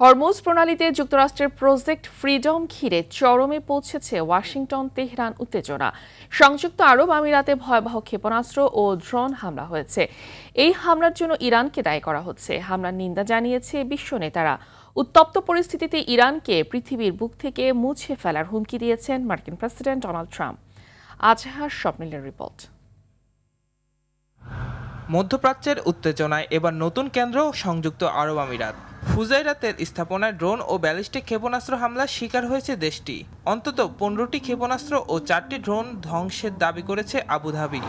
Hormuz প্রণালীতে যুক্তরাষ্ট্রের project freedom ঘিরে চরমে পৌঁছেছে ওয়াশিংটন তেহরান উত্তেজনা। সংযুক্ত আরব আমিরাতে ভয়াবহ ক্ষেপণাস্ত্র ও ড্রোন হামলা হয়েছে। এই হামলার জন্য ইরানকে দায়ী করা হচ্ছে। হামলার নিন্দা জানিয়েছে বিশ্ব নেতারা। উত্তপ্ত পরিস্থিতিতে ইরানকে পৃথিবীর বুক থেকে মুছে ফেলার হুমকি দিয়েছেন মার্কিন প্রেসিডেন্ট ডোনাল্ড ট্রাম্প। আজহার স্বপ্নিলের রিপোর্ট। মধ্যপ্রাচ্যের উত্তেজনায় এবার নতুন কেন্দ্র সংযুক্ত আরব আমিরাত। ফুজাইরাতের স্থাপনায় ড্রোন ও ব্যালিস্টিক ক্ষেপণাস্ত্র হামলার শিকার হয়েছে দেশটি। অন্তত 15টি ক্ষেপণাস্ত্র ও 4টি ড্রোন ধ্বংসের দাবি করেছে আবুধাবি।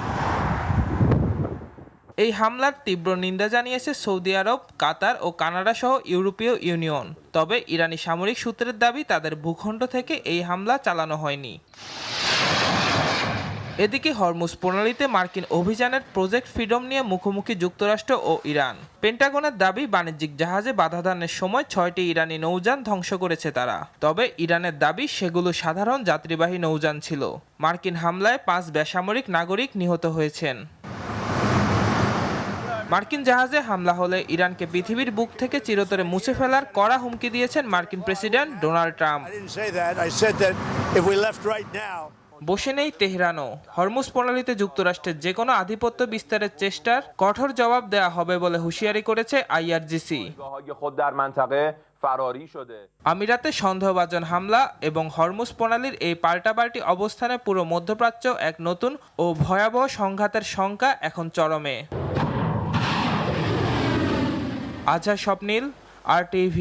এই হামলার তীব্র নিন্দা জানিয়েছে সৌদি আরব, কাতার ও কানাডা সহ ইউরোপীয় ইউনিয়ন। তবে ইরানি সামরিক সূত্রের দাবি তাদের ভূখণ্ড থেকে এই হামলা চালানো হয়নি। এদিকে হরমুজ প্রণালীতে মার্কিন অভিযানের প্রজেক্ট ফ্রিডম নিয়ে মুখোমুখি যুক্তরাষ্ট্র ও ইরান। পেন্টাগনের দাবি, বাণিজ্যিক জাহাজে বাধাদানের সময় 6টি ইরানি নৌযান ধ্বংস করেছে তারা। তবে ইরানের দাবি সেগুলো সাধারণ যাত্রীবাহী নৌযান ছিল। মার্কিন হামলায় 5 বেসামরিক নাগরিক নিহত হয়েছেন। মার্কিন জাহাজে হামলা হলে ইরানকে পৃথিবীর বুক থেকে চিরতরে মুছে ফেলার কড়া হুমকি দিয়েছেন মার্কিন প্রেসিডেন্ট ডোনাল্ড ট্রাম্প। বসে নেই তেহরানও। হরমুজ প্রণালীতে যুক্তরাষ্ট্রের যে কোনো আধিপত্য বিস্তারের চেষ্টার কঠোর জবাব দেওয়া হবে বলে হুঁশিয়ারি করেছে আইআরজিসি। আমিরাতে সন্দেহভাজন হামলা এবং হরমুজ প্রণালীর এই পাল্টাপাল্টি অবস্থানে পুরো মধ্যপ্রাচ্য এক নতুন ও ভয়াবহ সংঘাতের শঙ্কা এখন চরমে। আজহার স্বপ্নিল, RTV।